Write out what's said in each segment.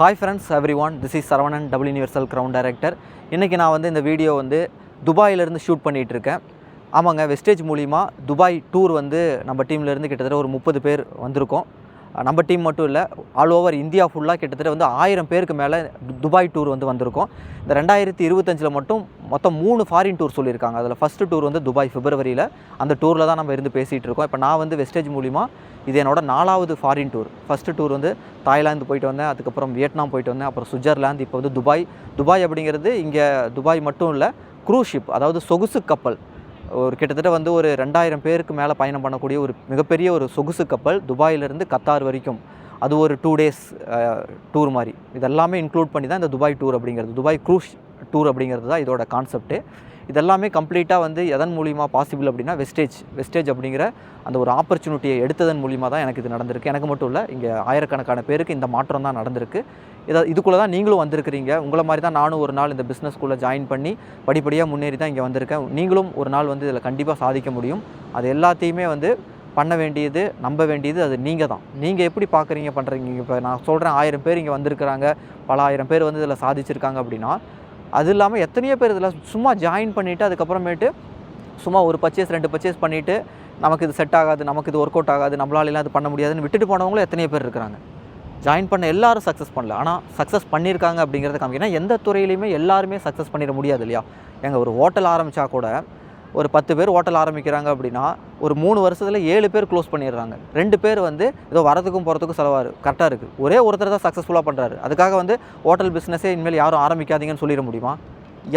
Hi friends everyone, this is Saravanan, Double Universal Crown Director. இன்றைக்கி நான் வந்து இந்த வீடியோ வந்து துபாயிலேருந்து ஷூட் பண்ணிகிட்ருக்கேன். ஆமாங்க, வெஸ்டேஜ் மூலிமா துபாய் டூர் வந்து நம்ம டீம்லேருந்து கிட்டத்தட்ட ஒரு 30 பேர் வந்திருக்கோம். நம்ம டீம் மட்டும் இல்லை, ஆல் ஓவர் இந்தியா ஃபுல்லாக கிட்டத்தட்ட வந்து 1000 பேருக்கு மேலே துபாய் டூர் வந்து வந்திருக்கோம். இந்த 2025 மட்டும் மொத்தம் 3 ஃபாரின் டூர் சொல்லியிருக்காங்க. அதில் ஃபஸ்ட்டு டூர் வந்து துபாய் பிப்ரவரியில், அந்த டூரில் தான் நம்ம இருந்து பேசிகிட்டு இருக்கோம். இப்போ நான் வந்து வெஸ்டேஜ் மூலிமா இது என்னோட 4வது ஃபாரின் டூர். ஃபஸ்ட்டு டூர் வந்து தாய்லாந்து போயிட்டு வந்தேன், அதுக்கப்புறம் வியட்நாம் போயிட்டு வந்தேன், அப்புறம் சுவிட்சர்லாந்து, இப்போ வந்து துபாய். துபாய் அப்படிங்கிறது இங்கே துபாய் மட்டும் இல்லை, க்ரூஸ் ஷிப், அதாவது சொகுசு கப்பல். ஒரு கிட்டத்தட்ட வந்து ஒரு 2000 பேருக்கு மேலே பயணம் பண்ணக்கூடிய ஒரு மிகப்பெரிய ஒரு சொகுசு கப்பல் துபாயிலேருந்து கத்தார் வரைக்கும். அது ஒரு 2 டேஸ் டூர் மாதிரி. இதெல்லாமே இன்க்ளூட் பண்ணி தான் இந்த துபாய் டூர் அப்படிங்கிறது, துபாய் க்ரூஸ் டூர் அப்படிங்கிறது தான் இதோட கான்செப்ட்டு. இதெல்லாமே கம்ப்ளீட்டாக வந்து எதன் மூலிமா பாசிபிள் அப்படின்னா வெஸ்டேஜ் அப்படிங்கிற அந்த ஒரு ஆப்பர்ச்சுனிட்டியை எடுத்ததன் மூலிமா தான் எனக்கு இது நடந்திருக்கு. எனக்கு மட்டும் இல்லை, இங்கே ஆயிரக்கணக்கான பேருக்கு இந்த மாற்றம் தான் நடந்திருக்கு. இதுக்குள்ளே தான் நீங்களும் வந்திருக்கிறீங்க. உங்களை மாதிரி தான் நானும் ஒரு நாள் இந்த பிஸ்னஸ்குள்ளே ஜாயின் பண்ணி படிப்படியாக முன்னேறி தான் இங்கே வந்திருக்கேன். நீங்களும் ஒரு நாள் வந்து இதில் கண்டிப்பாக சாதிக்க முடியும். அது எல்லாத்தையுமே வந்து பண்ண வேண்டியது, நம்ப வேண்டியது அது நீங்கள் தான். நீங்கள் எப்படி பார்க்குறீங்க, பண்ணுறீங்க. இப்போ நான் சொல்கிறேன் 1000 பேர் இங்கே வந்திருக்கிறாங்க, பல 1000 பேர் வந்து இதில் சாதிச்சிருக்காங்க அப்படின்னா, அது இல்லாமல் எத்தனையோ பேர் இதில் சும்மா ஜாயின் பண்ணிவிட்டு அதுக்கப்புறமேட்டு சும்மா ஒரு பர்ச்சேஸ் 2 பர்ச்சேஸ் பண்ணிவிட்டு நமக்கு இது செட் ஆகாது, நமக்கு இது ஒர்க் அவுட் ஆகாது, நம்மளால இது பண்ண முடியாதுன்னு விட்டுட்டு போனவங்களும் எத்தனையோ பேர் இருக்கிறாங்க. ஜாயின் பண்ண எல்லாரும் சக்ஸஸ் பண்ணல, ஆனால் சக்ஸஸ் பண்ணியிருக்காங்க அப்படிங்கிறத காமிக்கணும். எந்த துறையிலையுமே எல்லாருமே சக்ஸஸ் பண்ணிட முடியாது இல்லையா? எங்கள் ஒரு ஹோட்டல் ஆரம்பித்தா கூட ஒரு 10 பேர் ஹோட்டல் ஆரம்பிக்கிறாங்க அப்படின்னா ஒரு 3 வருஷத்தில் 7 பேர் க்ளோஸ் பண்ணிடுறாங்க. 2 பேர் வந்து ஏதோ வரதுக்கும் போகிறதுக்கும் செலவாரு கரெக்டாக இருக்குது. ஒரே ஒருத்தர் தான் சக்ஸஸ்ஃபுல்லாக பண்ணுறாரு. அதுக்காக வந்து ஹோட்டல் பிஸ்னஸே இனிமேல் யாரும் ஆரம்பிக்காதீங்கன்னு சொல்லிட முடியுமா?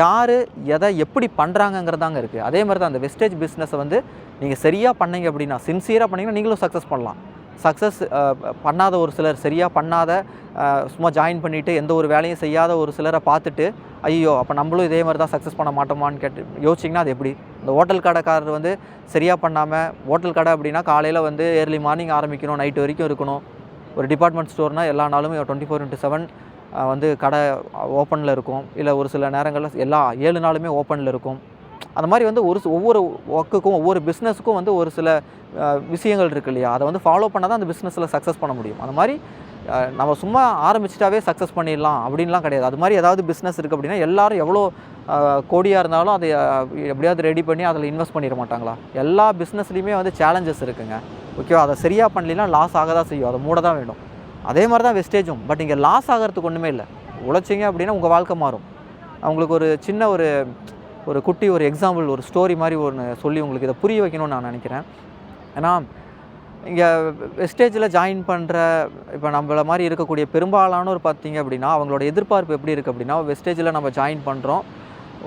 யார் எதை எப்படி பண்ணுறாங்கங்கிறதாங்க இருக்குது. அதே மாதிரி தான் அந்த வெஸ்டேஜ் பிஸ்னஸை வந்து நீங்கள் சரியாக பண்ணீங்க அப்படின்னா, சின்சியராக பண்ணிங்கன்னா நீங்களும் சக்ஸஸ் பண்ணலாம். சக்ஸஸ் பண்ணாத ஒரு சிலர், சரியாக பண்ணாத, சும்மா ஜாயின் பண்ணிவிட்டு எந்த ஒரு வேலையும் செய்யாத ஒரு சிலரை பார்த்துட்டு ஐயோ அப்போ நம்மளும் இதே மாதிரி தான் சக்ஸஸ் பண்ண மாட்டோமான்னு யோசிச்சிங்கன்னா அது எப்படி? இந்த ஹோட்டல் கடைக்காரர் வந்து சரியாக பண்ணாமல், ஹோட்டல் கடை அப்படின்னா காலையில் வந்து ஏர்லி மார்னிங் ஆரம்பிக்கணும், நைட்டு வரைக்கும் இருக்கணும். ஒரு டிபார்ட்மெண்ட் ஸ்டோர்னால் எல்லா நாளும் 24/7 வந்து கடை ஓப்பனில் இருக்கும். இல்லை ஒரு சில நேரங்களில் எல்லா 7 நாளுமே ஓப்பனில் இருக்கும். அந்த மாதிரி வந்து ஒவ்வொரு ஒர்க்குக்கும் ஒவ்வொரு பிஸ்னஸுக்கும் வந்து ஒரு சில விஷயங்கள் இருக்குது இல்லையா? அதை வந்து ஃபாலோ பண்ணால் தான் அந்த பிஸ்னஸில் சக்ஸஸ் பண்ண முடியும். அந்த மாதிரி நம்ம சும்மா ஆரம்பிச்சிட்டாவே சக்ஸஸ் பண்ணிடலாம் அப்படின்லாம் கிடையாது. அது மாதிரி ஏதாவது பிஸ்னஸ் இருக்குது அப்படின்னா எல்லோரும் எவ்வளோ கோடியாக இருந்தாலும் அதை எப்படியாவது ரெடி பண்ணி அதில் இன்வெஸ்ட் பண்ணிட மாட்டாங்களா? எல்லா பிஸ்னஸ்லேயுமே வந்து சேலஞ்சஸ் இருக்குங்க. ஓகேவா? அதை சரியாக பண்ணலைன்னா லாஸ் ஆக தான் செய்யும், அதை மூட தான் வேணும். அதே மாதிரி தான் வெஸ்டேஜும். பட் இங்கே லாஸ் ஆகிறதுக்கு ஒன்றுமே இல்லை. உழைச்சிங்க அப்படின்னா உங்கள் வாழ்க்கை மாறும். அவங்களுக்கு ஒரு சின்ன ஒரு குட்டி ஒரு எக்ஸாம்பிள், ஒரு ஸ்டோரி மாதிரி ஒன்று சொல்லி உங்களுக்கு இதை புரிய வைக்கணும்னு நான் நினைக்கிறேன். ஏன்னா இங்கே வெஸ்டேஜில் ஜாயின் பண்ணுற இப்போ நம்மள மாதிரி இருக்கக்கூடிய பெரும்பாலானோர் பார்த்திங்க அப்படின்னா அவங்களோட எதிர்பார்ப்பு எப்படி இருக்குது அப்படின்னா, வெஸ்டேஜில் நம்ம ஜாயின் பண்ணுறோம்,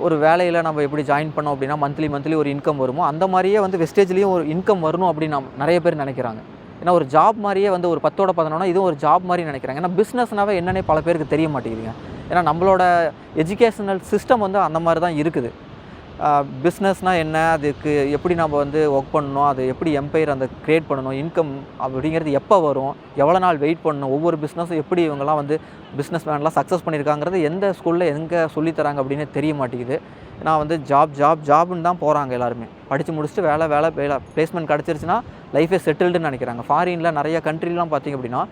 ஒரு வேலையில் நம்ம எப்படி ஜாயின் பண்ணோம் அப்படின்னா மந்த்லி ஒரு இன்கம் வருமோ அந்த மாதிரியே வந்து வெஸ்டேஜ்லேயும் ஒரு இன்கம் வரணும் அப்படின்னு நிறைய பேர் நினைக்கிறாங்க. ஏன்னா ஒரு ஜாப் மாதிரியே வந்து ஒரு 10ஓட 11 இதுவும் ஒரு ஜாப் மாதிரி நினைக்கிறாங்க. ஏன்னா பிஸ்னஸ்னாவே என்னன்னே பல பேருக்கு தெரிய மாட்டேங்குதுங்க. ஏன்னா நம்மளோட எஜுகேஷனல் சிஸ்டம் வந்து அந்த மாதிரி தான் இருக்குது. பிஸ்னஸ்னால் என்ன, அதுக்கு எப்படி நம்ம வந்து ஒர்க் பண்ணணும், அது எப்படி எம்பையர் அந்த க்ரியேட் பண்ணணும், இன்கம் அப்படிங்கிறது எப்போ வரும், எவ்வளோ நாள் வெயிட் பண்ணணும், ஒவ்வொரு பிஸ்னஸும் எப்படி இவங்கெல்லாம் வந்து பிஸ்னஸ் மேன்லாம் சக்ஸஸ் பண்ணியிருக்காங்கிறது எந்த ஸ்கூலில் எங்கே சொல்லித்தராங்க அப்படின்னு தெரிய மாட்டேங்குது. ஏன்னா வந்து ஜாப்னு தான் போகிறாங்க எல்லாருமே. படித்து முடிச்சுட்டு வேலை பிளேஸ்மெண்ட் கிடச்சிருச்சுன்னா லைஃபே செட்டில்டுன்னு நினைக்கிறாங்க. ஃபாரினில் நிறைய கண்ட்ரிலாம் பார்த்திங்க அப்படின்னா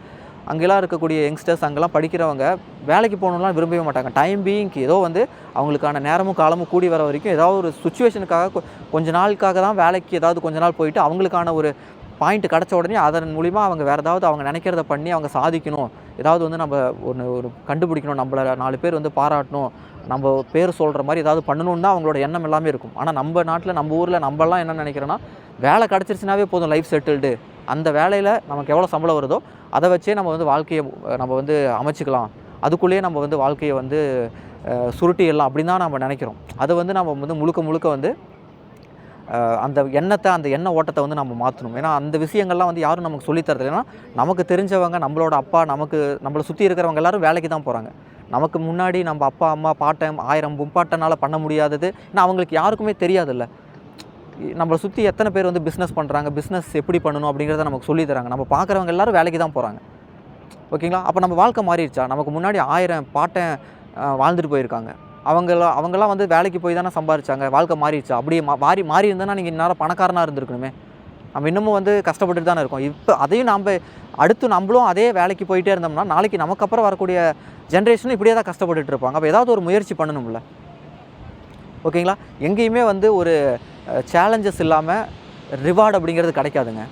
அங்கெல்லாம் இருக்கக்கூடிய யங்ஸ்டர்ஸ், அங்கெல்லாம் படிக்கிறவங்க வேலைக்கு போகணும்லாம் விரும்பவே மாட்டாங்க. டைம் பீயிங்க்கு ஏதோ வந்து அவங்களுக்கான நேரமும் காலமும் கூடி வர வரைக்கும் ஏதாவது ஒரு சுச்சுவேஷனுக்காக கொஞ்ச நாளுக்காக தான் வேலைக்கு ஏதாவது கொஞ்ச நாள் போயிட்டு அவங்களுக்கான ஒரு பாயிண்ட் கிடச்ச உடனே அதன் மூலிமா அவங்க வேறு ஏதாவது அவங்க நினைக்கிறத பண்ணி அவங்க சாதிக்கணும், ஏதாவது வந்து நம்ம ஒரு கண்டுபிடிக்கணும், நம்மளை 4 பேர் வந்து பாராட்டணும், நம்ம பேர் சொல்கிற மாதிரி ஏதாவது பண்ணணுன்னு தான் அவங்களோட எண்ணம் எல்லாமே இருக்கும். ஆனால் நம்ம நாட்டில், நம்ம ஊரில் நம்மலாம் என்ன நினைக்கிறோன்னா, வேலை கிடச்சிருச்சுனாவே போதும், லைஃப் செட்டில்டு, அந்த வேலையில் நமக்கு எவ்வளோ சம்பளம் வருதோ அதை வச்சே நம்ம வந்து வாழ்க்கையை நம்ம வந்து அமைச்சிக்கலாம், அதுக்குள்ளேயே நம்ம வந்து வாழ்க்கையை வந்து சுருட்டிடலாம் அப்படின்னு தான் நம்ம நினைக்கிறோம். அதை வந்து நம்ம வந்து முழுக்க வந்து அந்த எண்ண ஓட்டத்தை வந்து நம்ம மாற்றணும். ஏன்னா அந்த விஷயங்கள்லாம் வந்து யாரும் நமக்கு சொல்லித்தரது. ஏன்னா நமக்கு தெரிஞ்சவங்க, நம்மளோட அப்பா, நம்மளை சுற்றி இருக்கிறவங்க எல்லோரும் வேலைக்கு தான் போகிறாங்க. நமக்கு முன்னாடி நம்ம அப்பா அம்மா பாட்டன் 1000 முப்பாட்டனால் பண்ண முடியாதது ஏன்னா அவங்களுக்கு யாருக்குமே தெரியாதுல்ல. நம்மளை சுற்றி எத்தனை பேர் வந்து பிஸ்னஸ் பண்ணுறாங்க, பிஸ்னஸ் எப்படி பண்ணணும் அப்படிங்கிறத நமக்கு சொல்லி தராங்க. நம்ம பார்க்குறவங்க எல்லோரும் வேலைக்கு தான் போகிறாங்க. ஓகேங்களா? அப்போ நம்ம வாழ்க்கை மாறிடுச்சா? நமக்கு முன்னாடி 1000 பாட்டன் வாழ்ந்துட்டு போயிருக்காங்க. அவங்கெல்லாம் வந்து வேலைக்கு போய் தானே சம்பாதிச்சாங்க. வாழ்க்கை மாறிடுச்சா? அப்படியே மாறி இருந்தேன்னா நீங்கள் இந்நேரம் பணக்காரனாக இருந்திருக்கணுமே. நம்ம இன்னமும் வந்து கஷ்டப்பட்டுட்டு தானே இருக்கோம். இப்போ அதையும் அடுத்து நம்மளும் அதே வேலைக்கு போயிட்டே இருந்தோம்னா நாளைக்கு நமக்கு அப்புறம் வரக்கூடிய ஜென்ரேஷனும் இப்படியே தான் கஷ்டப்பட்டுட்டு இருப்பாங்க. அப்போ ஏதாவது ஒரு முயற்சி பண்ணணும்ல. ஓகேங்களா? எங்கேயுமே வந்து ஒரு சேலஞ்சஸ் இல்லாமல் ரிவார்டு அப்படிங்கிறது கிடைக்காதுங்க.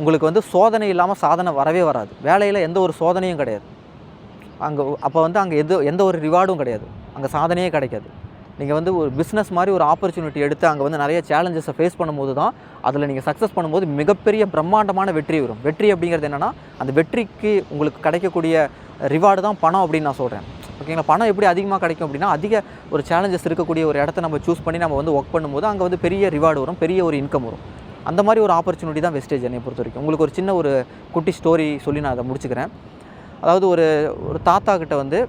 உங்களுக்கு வந்து சோதனை இல்லாமல் சாதனை வரவே வராது. வேலையில் எந்த ஒரு சோதனையும் கிடையாது. அப்போ வந்து அங்கே எந்த ஒரு ரிவார்டும் கிடையாது. அங்கே சாதனையே கிடைக்காது. நீங்கள் வந்து ஒரு பிஸ்னஸ் மாதிரி ஒரு ஆப்பர்ச்சுனிட்டி எடுத்து அங்கே வந்து நிறைய சேலஞ்சஸை ஃபேஸ் பண்ணும்போது தான் அதில் நீங்கள் சக்ஸஸ் பண்ணும்போது மிகப்பெரிய பிரம்மாண்டமான வெற்றி வரும். வெற்றி அப்படிங்கிறது என்னென்னா அந்த வெற்றிக்கு உங்களுக்கு கிடைக்கக்கூடிய ரிவார்டு தான் பணம் அப்படின்னு நான் சொல்கிறேன். ஓகேங்களா? பணம் எப்படி அதிகமாக கிடைக்கும் அப்படின்னா அதிக ஒரு சேலஞ்சஸ் இருக்கக்கூடிய ஒரு இடத்த நம்ம சூஸ் பண்ணி நம்ம வந்து ஒர்க் பண்ணும்போது அங்கே வந்து பெரிய ரிவார்டு வரும், பெரிய ஒரு இன்கம் வரும். அந்த மாதிரி ஒரு ஆப்பர்ச்சுனிட்டி தான் வெஸ்டேஜ் என்னை பொறுத்த வரைக்கும். உங்களுக்கு ஒரு சின்ன ஒரு குட்டி ஸ்டோரி சொல்லி நான் அதை முடிச்சுக்கிறேன். அதாவது ஒரு தாத்தா கிட்ட வந்து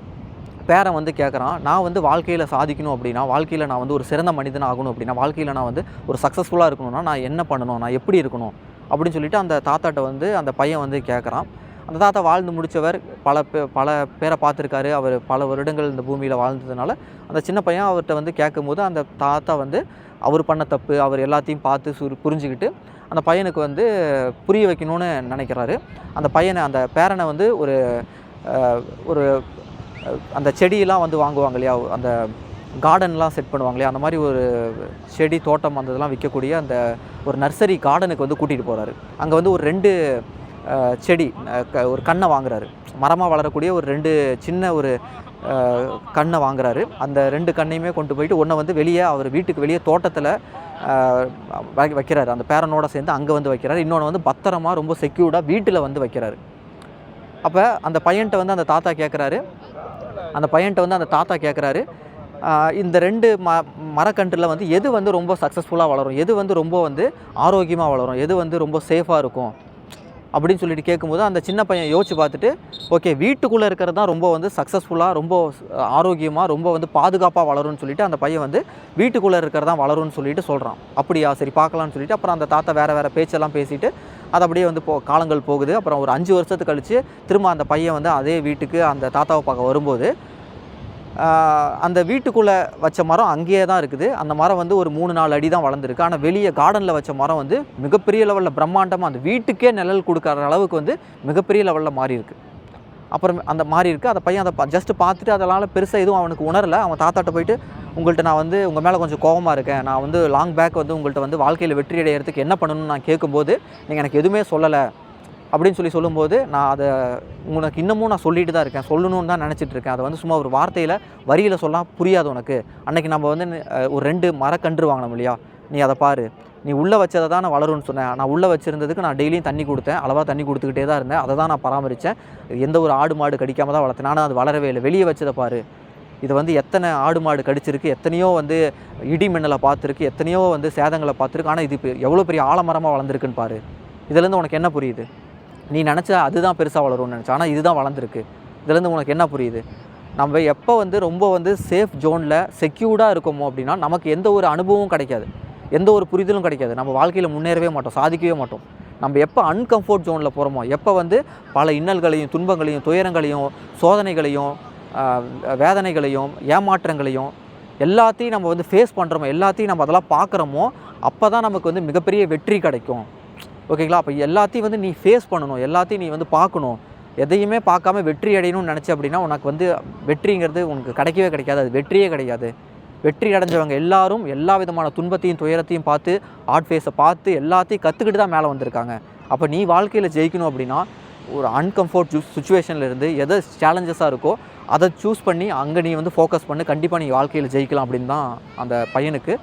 பேரன் வந்து கேட்குறான், நான் வந்து வாழ்க்கையில் சாதிக்கணும் அப்படின்னா, வாழ்க்கையில் நான் வந்து ஒரு சிறந்த மனிதன் ஆகணும் அப்படின்னா, வாழ்க்கையில் நான் வந்து ஒரு சக்ஸஸ்ஃபுல்லாக இருக்கணும்னா நான் என்ன பண்ணணும், நான் எப்படி இருக்கணும் அப்படின்னு சொல்லிட்டு அந்த தாத்தாட்ட வந்து அந்த பையன் வந்து கேட்குறான். அந்த தாத்தா வாழ்ந்து முடித்தவர், பல பேரை பார்த்துருக்காரு. அவர் பல வருடங்கள் இந்த பூமியில் வாழ்ந்ததுனால அந்த சின்ன பையன் அவர்கிட்ட வந்து கேட்கும்போது அந்த தாத்தா வந்து அவர் பண்ண தப்பு அவர் எல்லாத்தையும் பார்த்து புரிஞ்சுக்கிட்டு அந்த பையனுக்கு வந்து புரிய வைக்கணும்னு நினைக்கிறாரு. அந்த அந்த பேரனை வந்து ஒரு அந்த செடியெல்லாம் வந்து வாங்குவாங்க இல்லையா, அந்த கார்டன்லாம் செட் பண்ணுவாங்க இல்லையா, அந்த மாதிரி ஒரு செடி தோட்டம் அந்த இதெல்லாம் விற்கக்கூடிய அந்த ஒரு நர்சரி கார்டனுக்கு வந்து கூட்டிகிட்டு போகிறாரு. அங்கே வந்து ஒரு 2 செடி ஒரு கன்றை வாங்குறாரு. மரமாக வளரக்கூடிய ஒரு 2 சின்ன ஒரு கன்றை வாங்குறாரு. அந்த 2 கன்னையுமே கொண்டு போயிட்டு ஒன்றை வந்து வெளியே அவர் வீட்டுக்கு வெளியே தோட்டத்தில் வைக்கிறாரு. அந்த பேரனோட சேர்ந்து அங்கே வந்து வைக்கிறாரு. இன்னொன்று வந்து பத்திரமா ரொம்ப செக்யூர்டாக வீட்டில் வந்து வைக்கிறாரு. அப்போ அந்த பையன்கிட்ட வந்து அந்த தாத்தா கேட்குறாரு, இந்த 2 மரக்கன்றில் வந்து எது வந்து ரொம்ப சக்ஸஸ்ஃபுல்லாக வளரும், எது வந்து ரொம்ப வந்து ஆரோக்கியமாக வளரும், எது வந்து ரொம்ப சேஃபாக இருக்கும் அப்படின்னு சொல்லிட்டு கேட்கும்போது அந்த சின்ன பையன் யோசிச்சு பார்த்துட்டு, ஓகே வீட்டுக்குள்ளே இருக்கிறது தான் ரொம்ப வந்து சக்ஸஸ்ஃபுல்லாக ரொம்ப ஆரோக்கியமாக ரொம்ப வந்து பாதுகாப்பாக வளரும்னு சொல்லிட்டு அந்த பையன் வந்து வீட்டுக்குள்ளே இருக்கிறது தான் வளரும்னு சொல்லிட்டு சொல்கிறான். அப்படியா, சரி பார்க்கலான்னு சொல்லிட்டு அப்புறம் அந்த தாத்தா வேறு பேச்செல்லாம் பேசிட்டு அது அப்படியே வந்து காலங்கள் போகுது. அப்புறம் ஒரு 5 வருஷத்துக்கு கழித்து திரும்ப அந்த பையன் வந்து அதே வீட்டுக்கு அந்த தாத்தாவை பார்க்க வரும்போது அந்த வீட்டுக்குள்ளே வச்ச மரம் அங்கேயே தான் இருக்குது. அந்த மரம் வந்து ஒரு 3-4 அடி தான் வளர்ந்துருக்கு. ஆனால் வெளியே கார்டனில் வச்ச மரம் வந்து மிகப்பெரிய லெவலில் பிரம்மாண்டமாக அந்த வீட்டுக்கே நிழல் கொடுக்குற அளவுக்கு வந்து மிகப்பெரிய லெவலில் மாறி இருக்குது. அப்புறம் அந்த மாறி இருக்குது. அந்த பையன் அதை ஜஸ்ட்டு பார்த்துட்டு அதனால் பெருசாக எதுவும் அவனுக்கு உணரலை. அவன் தாத்தாட்ட போயிட்டு, உங்கள்கிட்ட நான் வந்து உங்கள் மேலே கொஞ்சம் கோபமாக இருக்கேன், நான் வந்து லாங் பேக் வந்து உங்கள்கிட்ட வந்து வாழ்க்கையில் வெற்றி அடைகிறதுக்கு என்ன பண்ணணும்னு நான் கேட்கும்போது நீங்கள் எனக்கு எதுவுமே சொல்லலை அப்படின்னு சொல்லும்போது, நான் அதை உனக்கு இன்னமும் நான் சொல்லிட்டு தான் இருக்கேன், சொல்லணும்னு தான் நினச்சிட்டு இருக்கேன். அதை வந்து சும்மா ஒரு வார்த்தையில் வரியில் சொன்னால் புரியாது உனக்கு. அன்றைக்கி நம்ம வந்து ஒரு 2 மரக்கன்று வாங்கினோம் இல்லையா, நீ அதை பாரு, நீ உள்ளே வச்சதை தான் நான் வளரும்னு சொன்னேன். நான் உள்ளே வச்சுருந்ததுக்கு நான் டெய்லியும் தண்ணி கொடுத்தேன், அளவாக தண்ணி கொடுத்துக்கிட்டே தான் இருந்தேன், அதை தான் நான் பராமரித்தேன், எந்த ஒரு ஆடு மாடு கடிக்காமல் தான் வளர்த்தேன். ஆனால் அது வளரவே இல்லை. வெளியே வச்சதை பாரு, இது வந்து எத்தனை ஆடு மாடு கடிச்சிருக்கு, எத்தனையோ வந்து இடி மின்னலை பார்த்துருக்கு, எத்தனையோ வந்து சேதங்களை பார்த்துருக்கு, ஆனால் இது இப்போ எவ்வளோ பெரிய ஆலமரமாக வளர்ந்துருக்குன்னு பாரு. இதுலேருந்து உனக்கு என்ன புரியுது? நீ நினச்சா அதுதான் பெருசாக வளரும்னு நினச்சா, ஆனால் இதுதான் வளர்ந்துருக்கு. இதுலேருந்து உனக்கு என்ன புரியுது? நம்ம எப்போ வந்து ரொம்ப வந்து சேஃப் ஜோனில் செக்யூர்டாக இருக்கோமோ அப்படின்னா நமக்கு எந்த ஒரு அனுபவமும் கிடைக்காது, எந்த ஒரு புரிதலும் கிடைக்காது, நம்ம வாழ்க்கையில் முன்னேறவே மாட்டோம், சாதிக்கவே மாட்டோம். நம்ம எப்போ அன்கம்ஃபர்ட் ஜோனில் போகிறோமோ, எப்போ வந்து பல இன்னல்களையும் துன்பங்களையும் துயரங்களையும் சோதனைகளையும் வேதனைகளையும் ஏமாற்றங்களையும் எல்லாத்தையும் நம்ம வந்து ஃபேஸ் பண்ணுறோமோ, எல்லாத்தையும் நம்ம அதெல்லாம் பார்க்குறோமோ, அப்போ தான் நமக்கு வந்து மிகப்பெரிய வெற்றி கிடைக்கும். ஓகேங்களா? அப்போ எல்லாத்தையும் வந்து நீ ஃபேஸ் பண்ணணும், எல்லாத்தையும் நீ வந்து பார்க்கணும். எதையுமே பார்க்காம வெற்றி அடையணும்னு நினச்ச அப்படின்னா உனக்கு வந்து வெற்றிங்கிறது உனக்கு கிடைக்கவே கிடைக்காது, அது வெற்றியே கிடையாது. வெற்றி அடைஞ்சவங்க எல்லாரும் எல்லா விதமான துன்பத்தையும் துயரத்தையும் பார்த்து ஆர்ட் ஃபேஸை பார்த்து எல்லாத்தையும் கற்றுக்கிட்டு தான் மேலே வந்திருக்காங்க. அப்போ நீ வாழ்க்கையில் ஜெயிக்கணும் அப்படின்னா ஒரு அன்கம்ஃபர்ட் சுச்சுவேஷன்லேருந்து எதை சேலஞ்சஸாக இருக்கோ அதை சூஸ் பண்ணி அங்கே நீ வந்து ஃபோக்கஸ் பண்ணி கண்டிப்பாக நீ வாழ்க்கையில் ஜெயிக்கலாம் அப்படின்னு தான் அந்த பையனுக்கு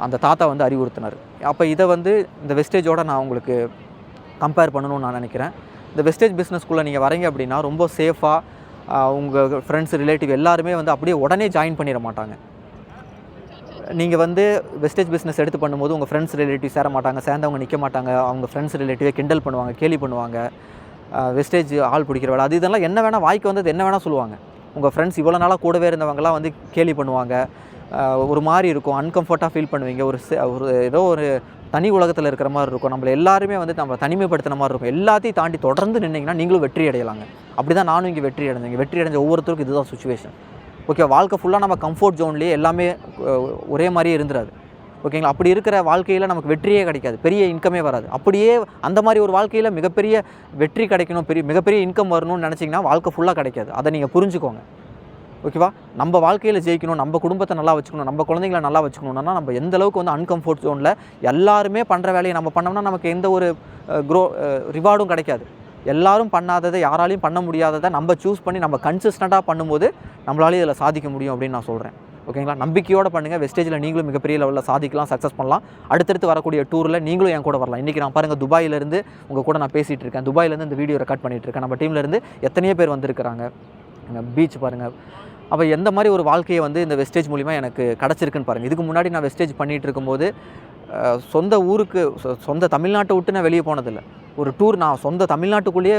அந்த தாத்தா வந்து அறிவுறுத்தினார். அப்போ இதை வந்து இந்த வெஸ்டேஜோடு நான் உங்களுக்கு கம்பேர் பண்ணணும்னு நான் நினைக்கிறேன். இந்த வெஸ்டேஜ் பிஸ்னஸ்க்குள்ளே நீங்கள் வரீங்க அப்படின்னா ரொம்ப சேஃபாக உங்கள் ஃப்ரெண்ட்ஸ் ரிலேட்டிவ் எல்லாருமே வந்து அப்படியே உடனே ஜாயின் பண்ணிட மாட்டாங்க. நீங்கள் வந்து வெஸ்டேஜ் பிஸ்னஸ் எடுத்து பண்ணும்போது உங்கள் ஃப்ரெண்ட்ஸ் ரிலேட்டிவ் சேர மாட்டாங்க, சேர்ந்தவங்க நிற்க மாட்டாங்க, அவங்க ஃப்ரெண்ட்ஸ் ரிலேட்டிவே கிண்டல் பண்ணுவாங்க, கேலி பண்ணுவாங்க, வெஸ்டேஜ் ஆள் பிடிக்கிற வேலை அது இதெல்லாம் என்ன வேணால் வாய்க்கு வந்தது என்ன வேணால் சொல்லுவாங்க. உங்கள் ஃப்ரெண்ட்ஸ் இவ்வளோ நாளாக கூடவே இருந்தவங்கலாம் வந்து கேலி பண்ணுவாங்க, ஒரு மாதிரி இருக்கும், அன்கம்ஃபர்ட்டாக ஃபீல் பண்ணுவீங்க, ஒரு ஏதோ ஒரு தனி உலகத்தில் இருக்கிற மாதிரி இருக்கும், நம்மளை எல்லாருமே வந்து நம்ம தனிமைப்படுத்தின மாதிரி இருக்கும். எல்லாத்தையும் தாண்டி தொடர்ந்து நின்னீங்கன்னா நீங்களும் வெற்றி அடையலாங்க. அப்படி தான் நானும் இங்கே வெற்றி அடைஞ்சேங்க. வெற்றி அடைஞ்ச ஒவ்வொருத்தருக்கும் இதுதான் சுச்சுவேஷன். ஓகே, வாழ்க்கை ஃபுல்லாக நம்ம கம்ஃபர்ட் ஜோன்லேயே எல்லாமே ஒரே மாதிரியே இருந்துடாது. ஓகேங்களா? அப்படி இருக்கிற வாழ்க்கையில் நமக்கு வெற்றியே கிடைக்காது, பெரிய இன்கமே வராது. அப்படியே அந்த மாதிரி ஒரு வாழ்க்கையில் மிகப்பெரிய வெற்றி கிடைக்கணும், மிகப்பெரிய இன்கம் வரணும்னு நினச்சிங்கன்னா வாழ்க்கை ஃபுல்லாக கிடைக்காது. அதை நீங்கள் புரிஞ்சுக்கோங்க. ஓகேவா? நம்ம வாழ்க்கையில் ஜெயிக்கணும், நம்ம குடும்பத்தை நல்லா வச்சுக்கணும், நம்ம குழந்தைங்களை நல்லா வச்சுக்கணும்னா நம்ம எந்த அளவுக்கு வந்து அன்கம்ஃபர்ட் ஜோனில் எல்லாருமே பண்ணுற வேலையை நம்ம பண்ணோம்னா நமக்கு எந்த ஒரு ரிவார்டும் கிடைக்காது. எல்லாரும் பண்ணாததை, யாராலையும் பண்ண முடியாததை நம்ம சூஸ் பண்ணி நம்ம கன்சிஸ்டண்ட்டாக பண்ணும்போது நம்மளாலேயும் இதில் சாதிக்க முடியும் அப்படின்னு நான் சொல்கிறேன். ஓகேங்களா? நம்பிக்கையோடு பண்ணுங்கள். வெஸ்டேஜில் நீங்களும் மிகப்பெரிய லெவலில் சாதிக்கலாம், சக்ஸஸ் பண்ணலாம். அடுத்தடுத்து வரக்கூடிய டூரில் நீங்களும் என் கூட வரலாம். இன்றைக்கி நான் பாருங்கள், துபாயிலேருந்து உங்கள் கூட நான் பேசிகிட்டு இருக்கேன். துபாயிலேருந்து இந்த வீடியோ ரெக்கார்ட் பண்ணிகிட்டு இருக்கேன். நம்ம டீம்லேருந்து எத்தனையோ பேர் வந்திருக்கிறாங்க. பீச் பாருங்கள். அப்போ எந்த மாதிரி ஒரு வாழ்க்கையை வந்து இந்த வெஸ்டேஜ் மூலிமா எனக்கு கிடச்சிருக்குன்னு பாருங்கள். இதுக்கு முன்னாடி நான் வெஸ்டேஜ் பண்ணிகிட்டு இருக்கும்போது சொந்த ஊருக்கு, சொந்த தமிழ்நாட்டை விட்டு நான் வெளியே போனதில்லை. ஒரு டூர் நான் சொந்த தமிழ்நாட்டுக்குள்ளேயே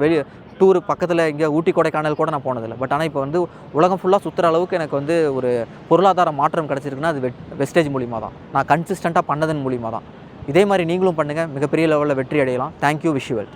வெளியே டூர் பக்கத்தில் இங்கே ஊட்டி கொடைக்கானல் கூட நான் போனதில்லை. பட் ஆனால் இப்போ வந்து உலகம் ஃபுல்லாக சுற்றுற அளவுக்கு எனக்கு வந்து ஒரு பொருளாதார மாற்றம் கிடச்சிருக்குன்னா அது வெஸ்டேஜ் மூலிமா தான். நான் கன்சிஸ்டண்ட்டாக பண்ணதன் மூலிமா தான். இதே மாதிரி நீங்களும் பண்ணுங்கள், மிகப்பெரிய லெவலில் வெற்றி அடையலாம். Thank you, wish you well.